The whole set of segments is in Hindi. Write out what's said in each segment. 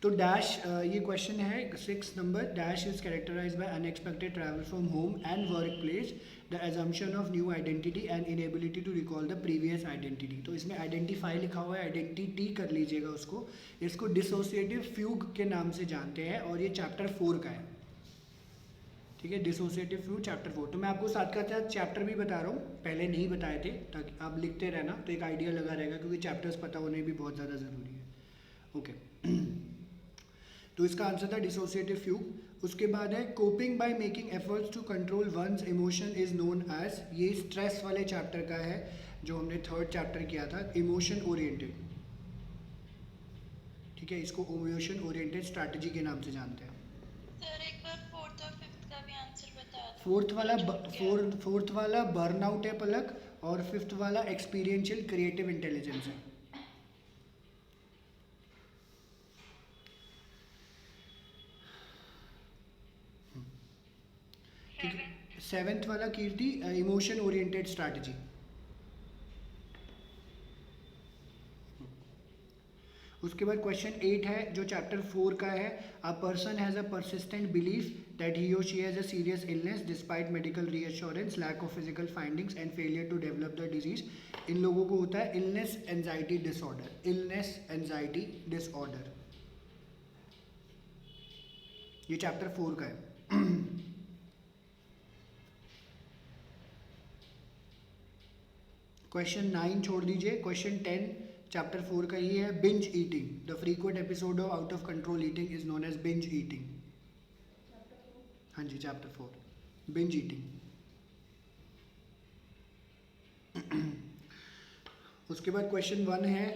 तो डैश ये क्वेश्चन है 6 number, dash is characterise by unexpected travel from home and work place, the assumption of new identity and inability to recall the previous identity. तो इसमें आइडेंटिफाई लिखा हुआ है, आइडेंटिटी कर लीजिएगा उसको। इसको डिसोसिएटिव फ्यूग के नाम से जानते हैं और ये चैप्टर 4 का है, ठीक है। Dissociative fugue chapter 4। तो मैं आपको साथ का साथ चैप्टर भी बता रहा हूँ, पहले नहीं बताए थे, ताकि आप लिखते रहना तो एक आइडिया लगा रहेगा, क्योंकि चैप्टर्स पता होने भी बहुत ज़्यादा ज़रूरी है। ओके तो इसका आंसर था डिसोसिएटिव फ्यूग। उसके बाद है coping by making efforts to control one's emotion is known as, ये स्ट्रेस वाले चैप्टर का है जो हमने 3rd चैप्टर किया था, इमोशन ओरिएंटेड, ठीक है। इसको इमोशन ओरिएंटेड स्ट्रैटेजी के नाम से जानते हैं। सर एक बार 4th और 5th का भी आंसर बता दो, फोर्थ वाला मैं छूट गया। फोर्थ वाला बर्नआउट है पलक, और 5th वाला एक्सपीरियंशियल क्रिएटिव इंटेलिजेंस है। ठीक है। 7th वाला कीर्ति इमोशन ओरिएंटेड स्ट्रैटेजी। उसके बाद क्वेश्चन 8 है जो चैप्टर 4 का है, a person has a persistent belief that he और she has a serious illness despite medical reassurance, lack of physical findings and failure to develop the disease. इन लोगों को होता है illness anxiety disorder, illness anxiety disorder. ये चैप्टर 4 का है। क्वेश्चन 9 छोड़ दीजिए। क्वेश्चन 10 चैप्टर 4 का ही है, binge eating, the frequent episode of out of control eating is known as binge eating. हाँ जी चैप्टर 4 बिंज ईटिंग। उसके बाद क्वेश्चन 1 है,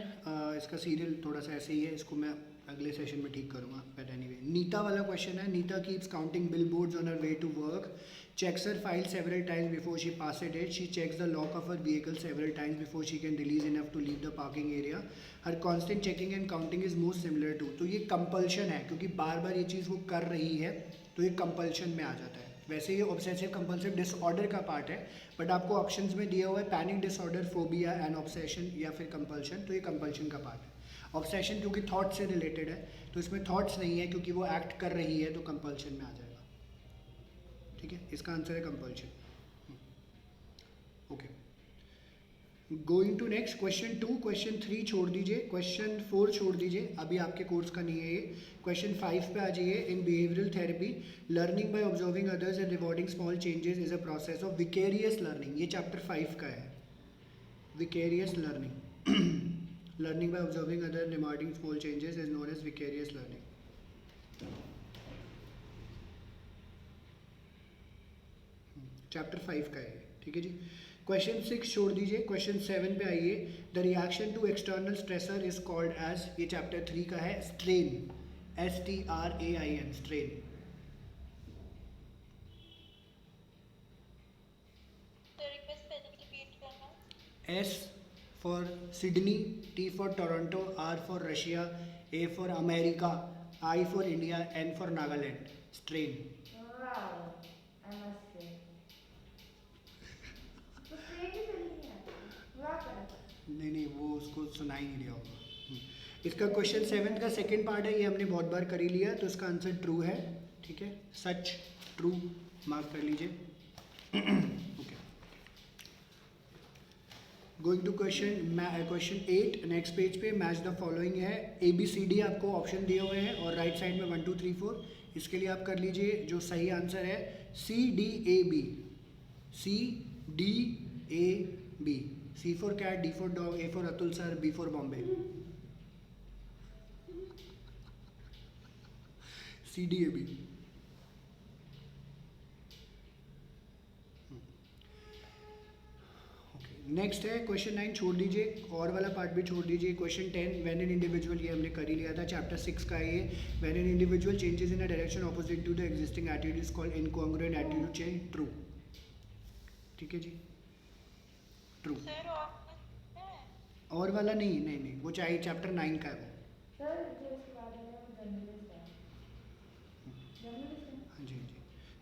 इसका सीरियल थोड़ा सा ऐसे ही है, इसको मैं अगले सेशन में ठीक करूँगा, बट एनीवे नीता वाला क्वेश्चन है। Neeta keeps counting billboards on her way to work, checks her file several times before she passes it, she checks the lock of her vehicle several times before she can release enough to leave the parking area, her constant checking and counting is most similar to। तो ये कंपल्शन है, क्योंकि बार बार ये चीज़ वो कर रही है तो ये कंपल्शन में आ जाता है। वैसे ये ऑब्सेसिव कंपल्सिव डिसऑर्डर का पार्ट है, बट आपको ऑप्शंस में दिया हुआ है panic disorder, phobia and obsession या फिर कंपल्शन, तो ये कंपल्शन का पार्ट है। ऑब्सेशन क्योंकि थॉट से रिलेटेड है तो इसमें थॉट्स नहीं है, क्योंकि वो एक्ट कर रही है तो कंपल्शन में आ जाएगा, ठीक है। इसका आंसर है compulsion. Okay going to next question 2। क्वेश्चन 3 छोड़ दीजिए, क्वेश्चन 4 छोड़ दीजिए, अभी आपके कोर्स का नहीं है ये। क्वेश्चन 5 पे आ जाइए। In behavioural therapy learning by observing others and rewarding small changes is a process of vicarious learning, ये चैप्टर 5 का है, vicarious learning. Learning by observing other rewarding small changes is known as vicarious learning. Chapter 5 का है, ठीक है जी। क्वेश्चन 6 छोड़ दीजिए, क्वेश्चन 7 पे आइए। The reaction to external stressor is called as, ये चैप्टर 3 का है, स्ट्रेन, STRAIN, स्ट्रेन। सर एक बार स्पेलिंग रिपीट करना। S for Sydney, T for Toronto, R for Russia, A for America, I for India, N for Nagaland, strain. Wow, I must say. तो ट्रेन ही चली नहीं आती, वाह करा। नहीं नहीं वो उसको सुना ही नहीं दिया होगा। इसका क्वेश्चन 7 का सेकंड पार्ट है, ये हमने बहुत बार कर ही लिया, तो इसका आंसर ट्रू है, ठीक है। सच, ट्रू मार्क कर लीजिए। Okay going to question 8 next page पे, मैच द फॉलोइंग है। ABCD आपको ऑप्शन दिए हुए हैं और राइट साइड में 1 2 3 4, इसके लिए आप कर लीजिए जो सही आंसर है CDAB, CDAB, C for cat, D for dog, A for Atul sir, B for Bombay, CDAB। Next है क्वेश्चन 9 छोड़ दीजिए, और वाला पार्ट भी छोड़ दीजिए। क्वेश्चन 10 व्हेन एन इंडिविजुअल, ये हमने कर ही लिया था, चैप्टर 6 का है ये। When an individual changes in a direction opposite to the existing attitude is called incongruent attitude change, true, ठीक है जी, ट्रू। सर ऑप्शन है। और वाला नहीं, नहीं नहीं वो चाहिए, चैप्टर 9 का है वो। सर जो उसके बाद है वो जर्नलिस्ट है, जर्नलिस्ट है। हाँ जी हाँ जी।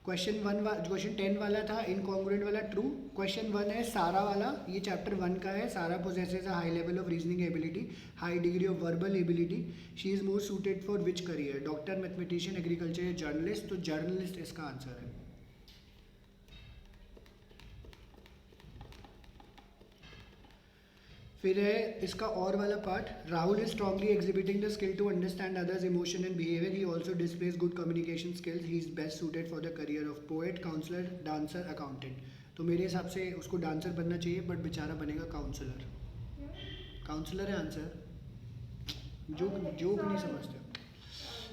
क्वेश्चन 10 वाला था इनकॉन्ग्रुएंट वाला ट्रू। क्वेश्चन 1 है सारा वाला, ये चैप्टर 1 का है। Sara possesses a high level of reasoning ability, high degree of verbal ability, she is more suited for which career, doctor, mathematician, agriculture या जर्नलिस्ट। तो जर्नलिस्ट इसका आंसर है। फिर है इसका और वाला part, Rahul is strongly exhibiting the skill to understand others emotion and behaviour, he also displays good communication skills, he is best suited for the career of poet, counsellor, dancer, accountant. तो मेरे हिसाब से उसको डांसर बनना चाहिए बट बेचारा बनेगा काउंसलर। काउंसलर है आंसर। जोक नहीं समझते।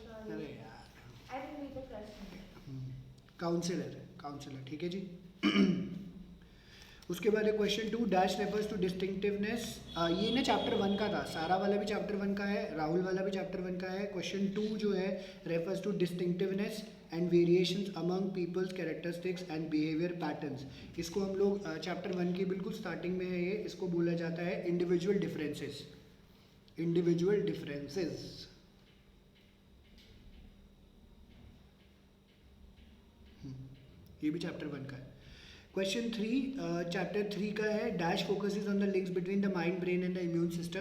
Sorry. अरे यार, I didn't read the question. Counsellor ठीक है जी। उसके बाद है question 2, dash refers to distinctiveness. ये ना चैप्टर 1 का था, सारा वाला भी चैप्टर 1 का है, राहुल वाला भी चैप्टर 1 का है। क्वेश्चन 2 जो है refers to distinctiveness and variations among people's characteristics and behaviour patterns. इसको हम लोग चैप्टर 1 की बिल्कुल स्टार्टिंग में है ये, इसको बोला जाता है इंडिविजुअल डिफरेंसेस। इंडिविजुअल डिफरेंसेस ये भी चैप्टर 1 का है। क्वेश्चन 3 चैप्टर 3 का है, dash focuses on the links between the mind, brain and the immune system,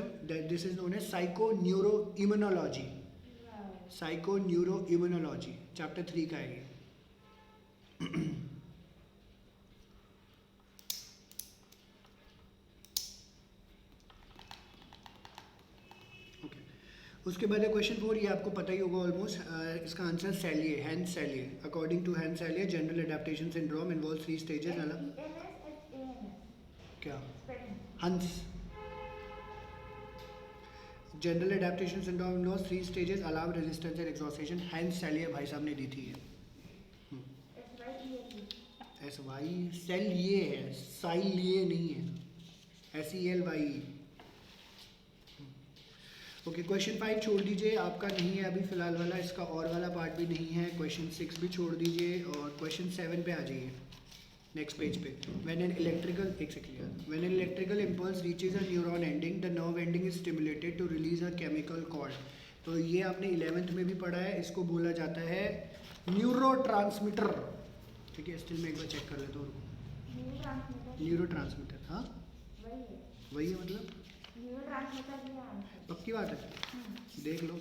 this is known as psychoneuroimmunology. Wow. Psychoneuroimmunology chapter 3 का है ये। ओके, उसके बाद है क्वेश्चन 4, ये आपको पता ही होगा ऑलमोस्ट। इसका answer Selye, Hans Selye. According to Hans Selye, general adaptation syndrome involve 3 stages. अलग क्या? Spelling. Hans. General adaptation syndrome involve 3 stages, alarm, resistance and exhaustion. Hans Selye भाई साहब ने दी थी ये। SYELE. एस वाई सेल ये है, साइल ये नहीं है, SELY। ओके, क्वेश्चन 5 छोड़ दीजिए, आपका नहीं है अभी फिलहाल वाला, इसका और वाला पार्ट भी नहीं है। क्वेश्चन 6 भी छोड़ दीजिए और क्वेश्चन 7 पे आ जाइए, नेक्स्ट पेज पे। When an electrical impulse reaches a neuron ending, the nerve ending is stimulated to release a chemical called. तो ये आपने 11th में भी पढ़ा है, इसको बोला जाता है न्यूरोट्रांसमीटर। ठीक है, स्टिल मैं एक बार चेक कर लेता हूँ। Neurotransmitter. न्यूरोट्रांसमीटर, हाँ वही है. वही है मतलब, Neurotransmitter ही है आंसर. पक्की बात है, देख लो।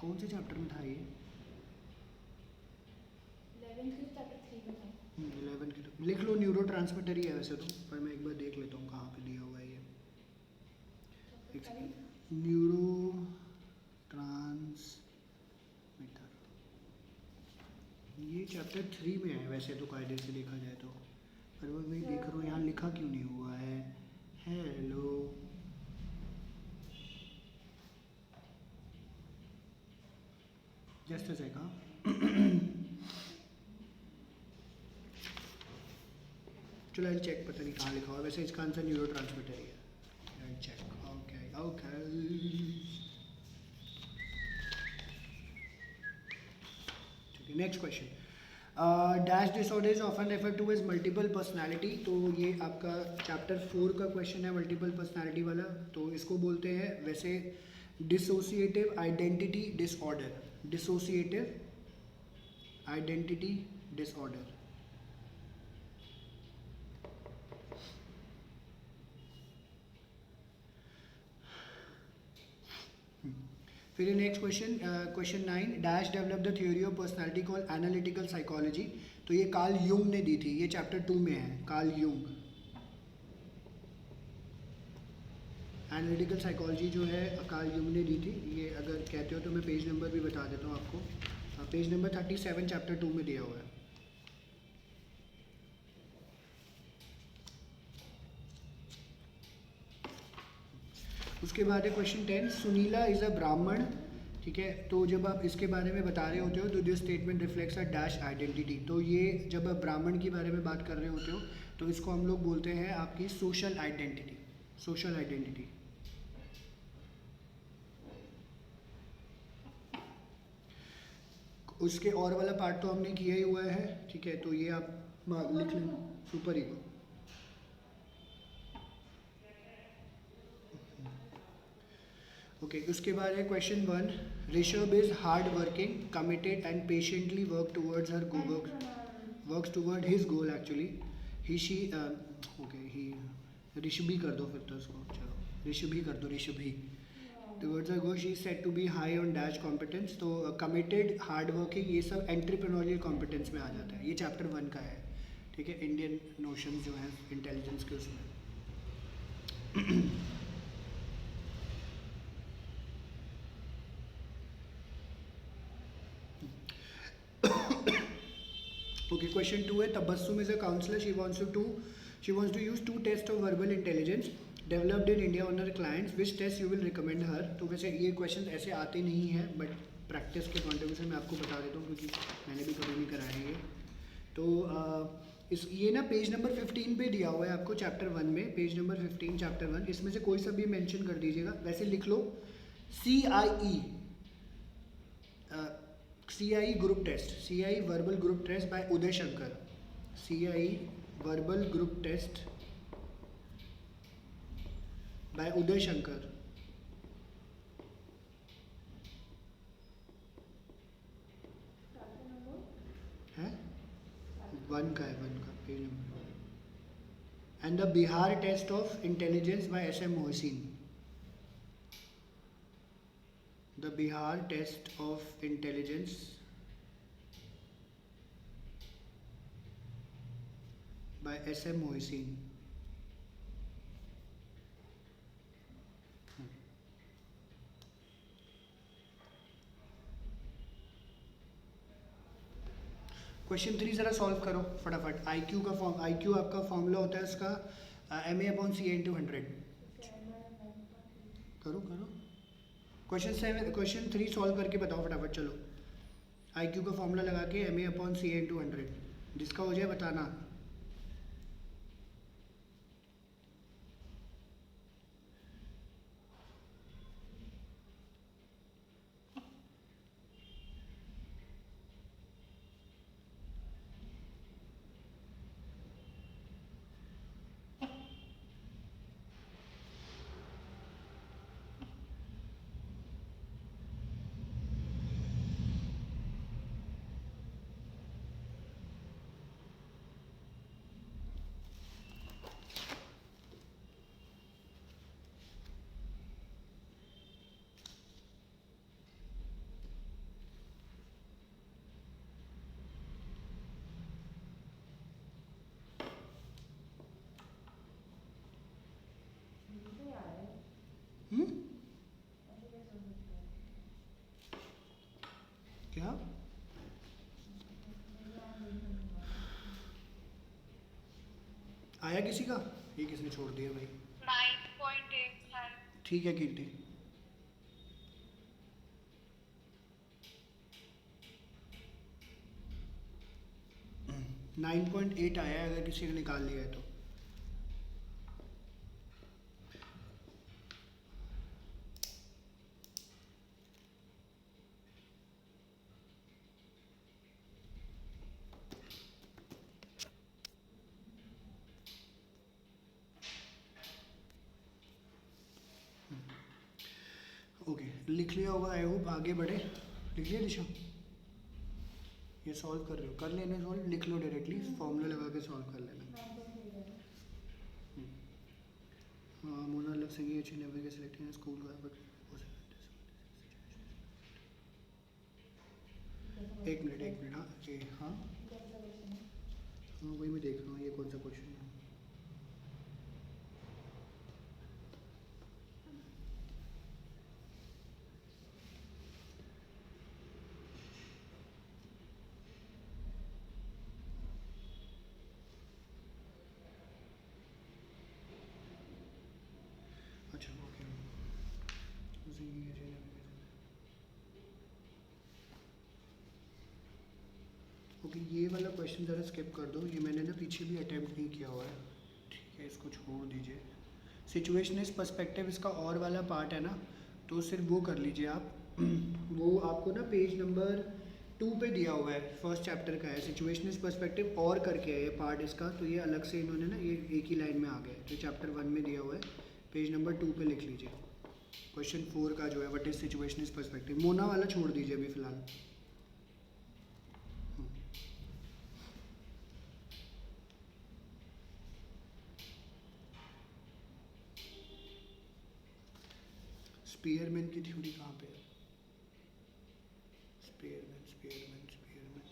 कौन से चैप्टर में था ये? 11th की चैप्टर 3 में था. 11 की तो लिख लो, न्यूरो ट्रांसमीटर ही है वैसे तो, पर मैं एक बार देख लेता हूँ कहाँ पे दिया हुआ है ये। एक सेकंड, न्यूरो ट्रांसमीटर, ये चैप्टर 3 में है वैसे तो कायदे से देखा जाए तो, पर वो मैं देख रहा हूँ यहाँ लिखा क्यों नहीं हुआ है। हेलो, जस्ट अ सेकंड, चलो आई चेक, पता नहीं कहाँ लिखा हुआ है, वैसे इसका आंसर न्यूरो ट्रांसमीटर ही है। I check, okay okay. ठीक है, next question, dash disorder is often refer to as multiple personality. तो ये आपका चैप्टर 4 का क्वेश्चन है, मल्टीपल पर्सनालिटी वाला। तो इसको बोलते हैं वैसे dissociative identity disorder, dissociative identity disorder. फिर next question, question 9, dash develop the theory of personality called analytical psychology. तो ये कार्ल यूंग ने दी थी, ये चैप्टर 2 में है, कार्ल यूंग। एनालिटिकल साइकोलॉजी जो है कार्ल यूंग ने दी थी। ये अगर कहते हो तो मैं पेज नंबर भी बता देता हूँ आपको, पेज नंबर 37 चैप्टर 2 में दिया हुआ है। उसके बाद है क्वेश्चन 10, सुनीला इज़ अ ब्राह्मण। ठीक है, तो जब आप इसके बारे में बता रहे होते हो तो this statement reflects a dash identity. तो ये जब आप ब्राह्मण के बारे में बात कर रहे होते हो तो इसको हम लोग बोलते हैं आपकी सोशल आइडेंटिटी, सोशल आइडेंटिटी। उसके और वाला पार्ट तो हमने किया ही हुआ है। ठीक है, तो ये आप लिख लें, सुपर ईगो। ओके उसके बाद है question 1, Rishabh is hard working committed and patiently works toward his goal actually he she okay he Rishabhi कर दो फिर तो उसको, चलो ऋषभी कर दो, Rishabhi towards a goal she is said to be high on dash competence. तो कमिटेड, हार्ड वर्किंग, ये सब एंटरप्रेन्योरियल कॉम्पिटेंस में आ जाता है। ये चैप्टर 1 का है, ठीक है, इंडियन नोशंस जो हैं इंटेलिजेंस के उसमें। Okay, question 2 है Tabassum is a counselor. She wants to use 2 tests of verbal intelligence developed in India on her clients. Which test you will recommend her? तो वैसे ये क्वेश्चन ऐसे आते नहीं हैं, बट प्रैक्टिस के कॉन्ट्रीब्यूशन में आपको बता देता हूँ क्योंकि मैंने भी कभी नहीं कराया है ये। तो ये ना पेज नंबर 15 पे दिया हुआ है आपको चैप्टर 1 में, पेज नंबर 15 चैप्टर 1। इसमें से कोई सा भी मेंशन कर दीजिएगा, वैसे लिख लो CIE group test, CIE verbal group test by Uday Shankar, CIE verbal group test by Uday Shankar। है 1 का page number. And the Bihar test of intelligence by SM Mohsin, the Bihar test of intelligence by SM Mohisin। Question 3 ज़रा सॉल्व करो फटाफट। IQ का फॉर्म, IQ आपका फॉर्मूला होता है उसका MA/CA × 100। करो क्वेश्चन 3 सॉल्व करके बताओ फटाफट, चलो। IQ का फॉर्मूला लगा के MA/CA × 100, जिसका हो जाए बताना। क्या आया किसी का? ये किसने छोड़ दिया भाई? 9.8 है। ठीक है कीर्ति। नाइन 9.8 आया है, अगर किसी ने निकाल लिया है तो। ओके लिख लिया होगा, आई होप। आगे बढ़े, लिख लिया दिशा? ये सॉल्व कर रहे हो, कर लेने सॉल्व, लिख लो डायरेक्टली, फॉर्मूला लगा के सॉल्व कर लेना। हाँ मोना लग सही अच्छी नेवर के सिलेक्टिंग स्कूल का, बट एक मिनट हाँ हाँ वही मैं देख रहा हूँ, ये कौन सा क्वेश्चन है। अच्छा ओके, ओके ये वाला क्वेश्चन ज़रा स्किप कर दो, ये मैंने ना पीछे भी अटेम्प्ट नहीं किया हुआ है, ठीक है, इसको छोड़ दीजिए। सिचुएशनिस्ट पर्सपेक्टिव इसका और वाला पार्ट है ना, तो सिर्फ वो कर लीजिए आप। वो आपको ना पेज नंबर 2 पे दिया हुआ है, फर्स्ट चैप्टर का है, सिचुएशनिस्ट पर्सपेक्टिव और करके है ये पार्ट इसका, तो ये अलग से इन्होंने ना ये एक ही लाइन में आ गया है, तो चैप्टर 1 में दिया हुआ है, पेज नंबर 2 पे लिख लीजिए। क्वेश्चन 4 का जो है व्हाट इज सिचुएशनिस्ट पर्सपेक्टिव, मोना वाला छोड़ दीजिए अभी फिलहाल। स्पीयरमैन की थ्योरी कहाँ पे है? Spearman Spearman Spearman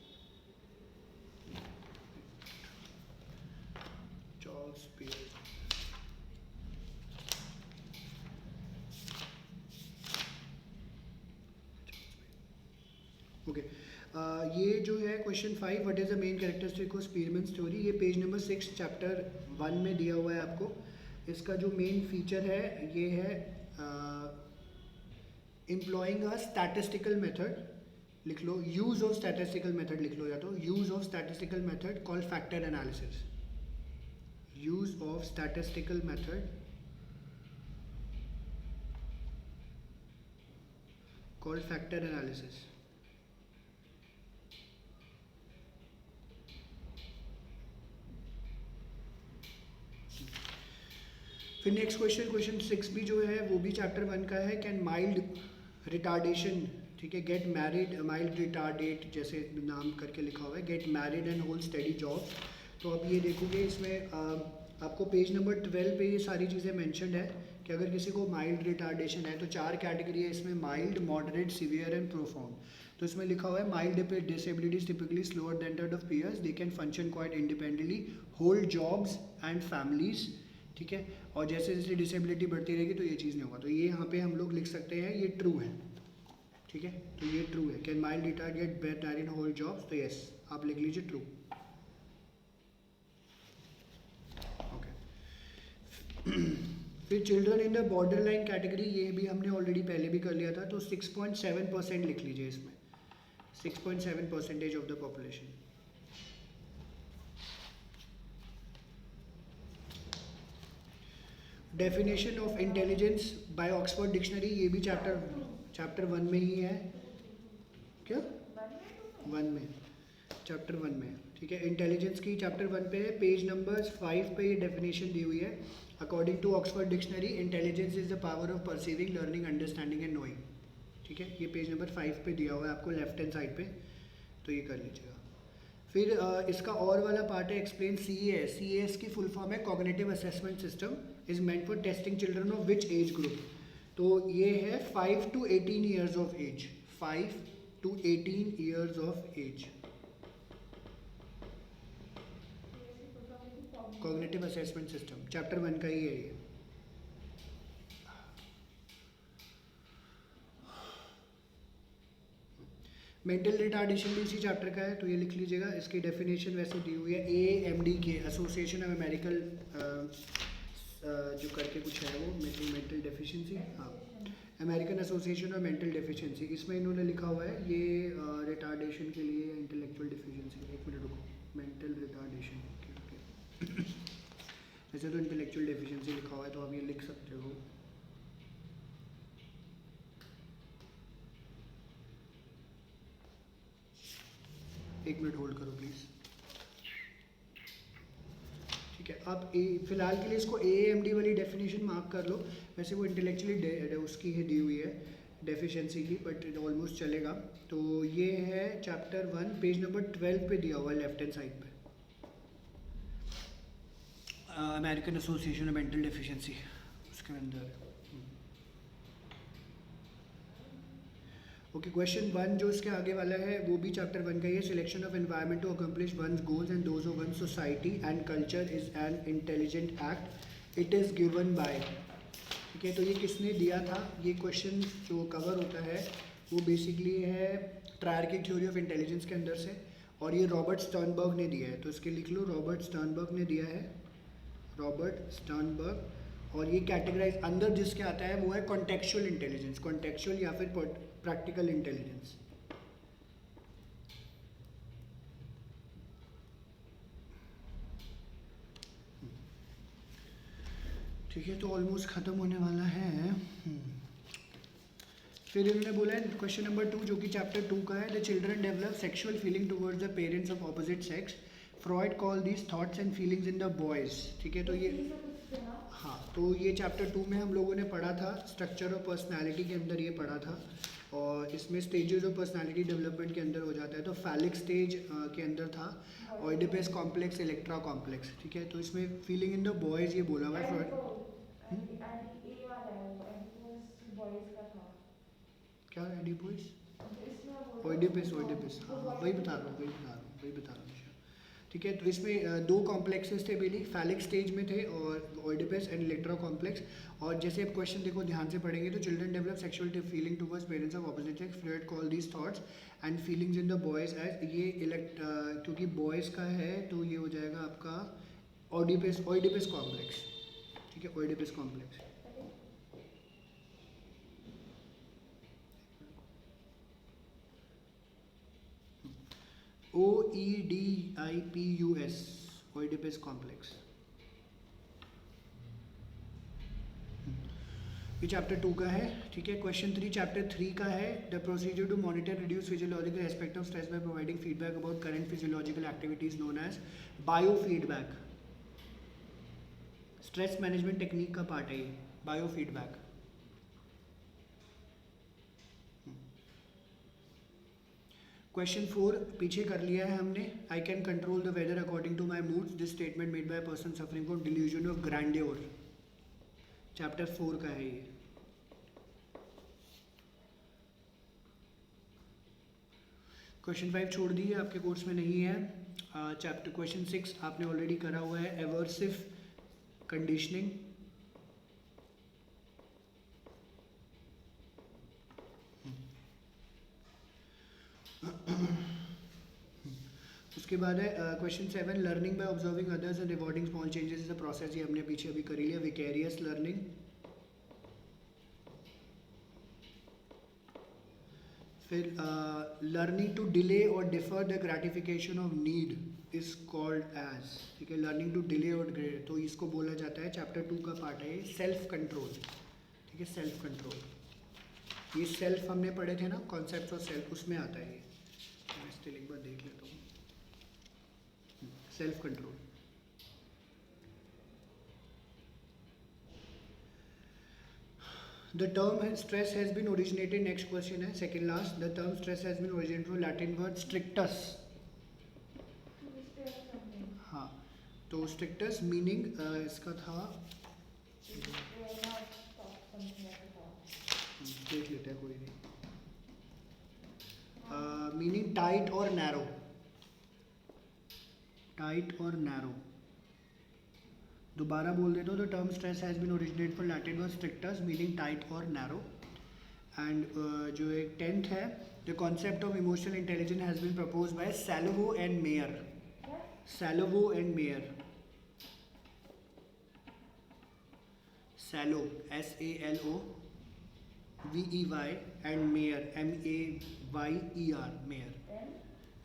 Charles Spearman. Okay ये जो है question 5 what is the main characteristic of Spearman theory, ये पेज नंबर 6 चैप्टर 1 में दिया हुआ है आपको। इसका जो मेन फीचर है ये है एम्प्लॉइंग अ स्टैटिस्टिकल मेथड, लिख लो यूज ऑफ स्टैटिस्टिकल मेथड, लिख लो या तो use of statistical method called factor analysis, use of statistical method called factor analysis. फिर नेक्स्ट क्वेश्चन 6 भी जो है वो भी चैप्टर 1 का है। कैन माइल्ड रिटार्डेशन, ठीक है, गेट मैरिड, माइल्ड रिटार्डेट जैसे नाम करके लिखा हुआ है, get married and hold study job. तो अब ये देखोगे इसमें आपको पेज नंबर 12 पे ये सारी चीज़ें मेंशन्ड है कि अगर किसी को माइल्ड रिटार्डेशन है तो 4 कैटेगरी है इसमें, mild, moderate, severe and profound. तो इसमें लिखा हुआ है mild disabilities typically slower than that of peers, they can function quite independently, hold jobs and families, ठीक है। और जैसे जैसे डिसेबिलिटी बढ़ती रहेगी तो ये चीज़ नहीं होगा, तो ये यहाँ पे हम लोग लिख सकते हैं ये ट्रू है, ठीक है, तो ये ट्रू है। Can mild retard get bet married hold jobs, तो यस आप लिख लीजिए ट्रू। ओके फिर children in the border line category, ये भी हमने ऑलरेडी पहले भी कर लिया था, तो 6.7% लिख लीजिए इसमें, 6.7% of the population. Definition of intelligence by Oxford dictionary, ये भी चैप्टर 1 में ही है, क्या 1 में, चैप्टर 1 में, ठीक है। इंटेलिजेंस की चैप्टर 1 पे है, पेज नंबर 5 पे ये डेफिनेशन दी हुई है। According to Oxford dictionary intelligence is the power of perceiving, learning, understanding and knowing, ठीक है। ये पेज नंबर 5 पे दिया हुआ है आपको लेफ्ट हैंड साइड पे, तो ये कर लीजिएगा। फिर इसका और वाला पार्ट है एक्सप्लेन CAS, CAS की फुल फॉर्म है cognitive assessment system, is meant for testing children of which age group. तो ये है 5 to 18 years of age, 5 to 18 years of age, cognitive assessment system chapter 1 का ही है ये। मेंटल रिटार्डेशन भी इसी चैप्टर का है, तो ये लिख लीजिएगा। इसकी डेफिनेशन वैसे दी हुई है AMD के, एसोसिएशन ऑफ अमेरिकन जो करके कुछ है वो, मेंटल डेफिशिएंसी, हाँ, American association of mental deficiency, इसमें इन्होंने लिखा हुआ है ये रिटार्डेशन के लिए इंटेलेक्चुअल डिफिशिएंसी, एक मिनट रुको, मेंटल रिटार्डेशन, वैसे तो इंटेलेक्चुअल डेफिशिएंसी लिखा हुआ है तो आप ये लिख सकते हो। एक मिनट होल्ड करो प्लीज़, ठीक है। अब फिलहाल के लिए इसको AMD वाली डेफिनेशन मार्क कर लो, वैसे वो इंटेलेक्चुअली उसकी है दी हुई है डेफिशिएंसी की, बट ऑलमोस्ट चलेगा। तो ये है चैप्टर 1 पेज नंबर 12 पे दिया हुआ है लेफ्ट हैंड साइड पे, American association of mental deficiency, उसके अंदर। ओके क्वेश्चन 1 जो इसके आगे वाला है वो भी चैप्टर 1 का ही है। Selection of environment to accomplish one's goals and those of one society and culture is an intelligent act, it is given by, ठीक है। तो ये किसने दिया था, ये क्वेश्चन जो कवर होता है वो बेसिकली है ट्रायर्किक थ्योरी ऑफ इंटेलिजेंस के अंदर से, और ये रॉबर्ट स्टर्नबर्ग ने दिया है, तो इसके लिख लो रॉबर्ट स्टर्नबर्ग ने दिया है, रॉबर्ट स्टर्नबर्ग। और ये कैटेगराइज अंदर जिसके आता है वो है कॉन्टेक्चुअल इंटेलिजेंस, कॉन्टेक्चुअल या फिर प्रैक्टिकल इंटेलिजेंस। ठीक है, तो ऑलमोस्ट ख़त्म होने वाला है। फिर इन्होंने बोला है क्वेश्चन नंबर 2 जो कि चैप्टर 2 का है, the children develop sexual feeling towards the parents of opposite sex, Freud call these thoughts and feelings in the boys, ठीक है। तो ये पे ना हाँ, तो ये चैप्टर 2 में हम लोगों ने पढ़ा था, स्ट्रक्चर ऑफ पर्सनालिटी के अंदर ये पढ़ा था, और इसमें स्टेजेस ऑफ पर्सनालिटी डेवलपमेंट के अंदर हो जाता है। तो फैलिक स्टेज के अंदर था ओइडिपस कॉम्प्लेक्स, इलेक्ट्रा कॉम्प्लेक्स, ठीक है। तो इसमें फीलिंग इन द बॉयज़ ये बोला हुआ है फ्रॉइड। ए वाला है वो, एडिपोस बॉयज का था क्या एडिपोइस? इसमें वो ओइडिपस, ओइडिपस, हाँ वही बता रहा हूँ, वही बता रहा हूँ। ठीक है, तो इसमें दो कॉम्प्लेक्सेस थे बेली, फैलिक स्टेज में थे और ओइडिपस एंड इलेक्ट्रा कॉम्प्लेक्स। और जैसे आप क्वेश्चन देखो ध्यान से पढ़ेंगे तो children develop sexual feeling towards parents of opposite sex, Freud call these thoughts and feelings in the boys age, ये क्योंकि बॉयज़ का है तो ये हो जाएगा आपका ओइडिपस कॉम्प्लेक्स, ठीक है, Oedipus complex. OEDIPUS, Oedipus complex. ये चैप्टर 2 का है, ठीक है। क्वेश्चन 3 चैप्टर 3 का है, the procedure to monitor reduce physiological aspect of stress by providing feedback about current physiological activities known as biofeedback. Stress management technique का पार्ट है ये, बायो फीडबैक। क्वेश्चन 4 पीछे कर लिया है हमने, I can control the weather according to my moods, this statement made by a person suffering from delusion of grandeur. Chapter 4 का है ये। क्वेश्चन 5 छोड़ दिए, आपके कोर्स में नहीं है। चैप्टर क्वेश्चन 6 आपने ऑलरेडी करा हुआ है, एवर्सिव कंडीशनिंग। उसके बाद है question 7, learning by observing others and rewarding small changes is a process, ये हमने पीछे अभी कर लिया। Vicarious learning. फिर लर्निंग टू डिले और defer the gratification of need is called as, ठीक है, लर्निंग टू डिले और तो इसको बोला जाता है, चैप्टर 2 का पार्ट है ये, सेल्फ कंट्रोल, ठीक है, सेल्फ कंट्रोल। ये सेल्फ हमने पढ़े थे ना, कॉन्सेप्ट ऑफ सेल्फ, उसमें आता है ये। मैं स्टिल एक बार देख लेता हूँ। Self control. The term stress has been originated, next question है, second last, the term stress has been originated from Latin word strictus। हाँ, तो strictus meaning इसका था, देख लेते हैं, कोई नहीं, मीनिंग टाइट और नैरो, टाइट और नैरो। दोबारा बोल देता हूँ, the term stress has been originate from Latin word strictus meaning tight और नैरो। एंड जो एक 10th है, the concept of emotional intelligence has been propose by Salovey and Mayer. Salovey and Mayer, Salo SALO VEY and Mayer MAYER, Mayer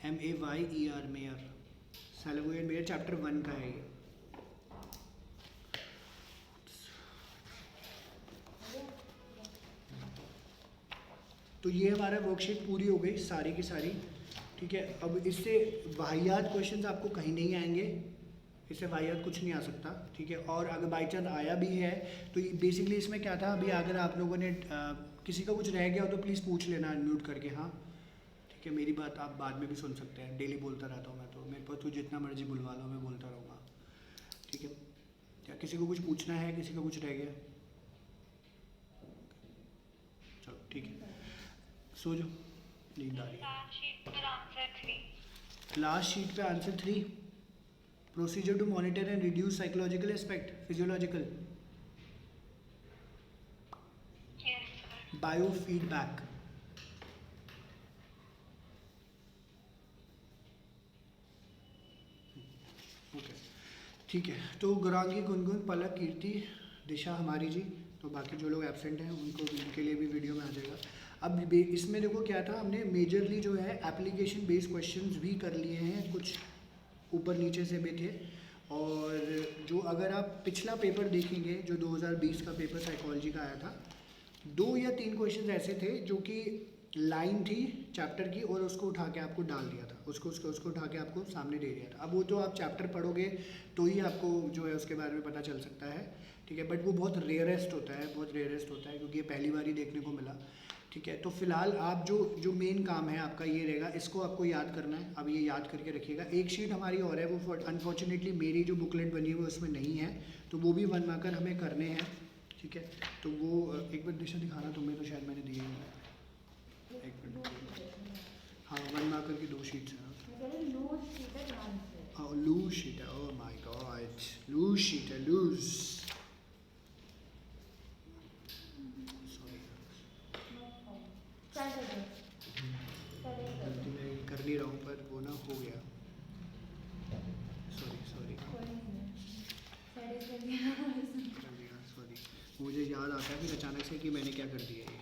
MAYER, Mayer. Salovey and Mayer chapter 1 का है ये। तो ये हमारा वर्कशीट पूरी हो गई सारी की सारी, ठीक है। अब इससे वाहियात क्वेश्चंस आपको कहीं नहीं आएंगे, इससे वाहियात कुछ नहीं आ सकता, ठीक है। और अगर बाई चांस आया भी है तो बेसिकली इसमें क्या था, अभी अगर आप लोगों ने किसी का कुछ रह गया हो तो प्लीज़ पूछ लेना अनम्यूट करके, हाँ, ठीक है। मेरी बात आप बाद में भी सुन सकते हैं, डेली बोलता रहता हूँ मैं, तो मेरे पास तो जितना मर्जी बुलवा लो, मैं बोलता रहूँगा, ठीक है। क्या किसी को कुछ पूछना है, किसी का कुछ रह गया? चलो ठीक है, सो जो नींद आ रही है। लास्ट शीट पे answer 3, procedure to monitor and reduce psychological aspect, physiological, biofeedback. Okay, ठीक है। तो गौरांगी, गुनगुन, पलक, कीर्ति, दिशा हमारी जी, तो बाकी जो लोग एब्सेंट हैं उनके लिए भी वीडियो में आ जाएगा। अब इसमें देखो क्या था, हमने मेजरली जो है एप्लीकेशन बेस्ड क्वेश्चंस भी कर लिए हैं, कुछ ऊपर नीचे से भी थे। और जो अगर आप पिछला पेपर देखेंगे, जो 2020 का पेपर साइकोलॉजी का आया था, 2 या 3 क्वेश्चंस ऐसे थे जो कि लाइन थी चैप्टर की और उसको उठा के आपको डाल दिया था, उसको उठा के आपको सामने दे दिया था। अब वो तो आप चैप्टर पढ़ोगे तो ही आपको जो है उसके बारे में पता चल सकता है, ठीक है, बट वो बहुत रेयरेस्ट होता है, बहुत रेयरेस्ट होता है क्योंकि ये पहली बार ही देखने को मिला, ठीक है। तो फिलहाल आप जो मेन काम है आपका ये रहेगा, इसको आपको याद करना है। अब ये याद करके रखिएगा। एक शीट हमारी और है, वो अनफॉर्चुनेटली मेरी जो बुकलेट बनी है वो उसमें नहीं है, तो वो भी 1 मार्कर हमें करने हैं, ठीक है। तो वो एक बार दिशा दिखाना, तुम्हें तो शायद मैंने दिए ही नहीं। एक मिनट, हाँ 1 मार्कर की 2 शीट्स हैं। लूज शीट है, oh my God, loose sheet है, लूज, सॉरी गलती मैं कर नहीं रहा हूँ पर वो ना हो गया, सॉरी कर दिया, सॉरी। मुझे याद आता है फिर अचानक से कि मैंने क्या कर दिया।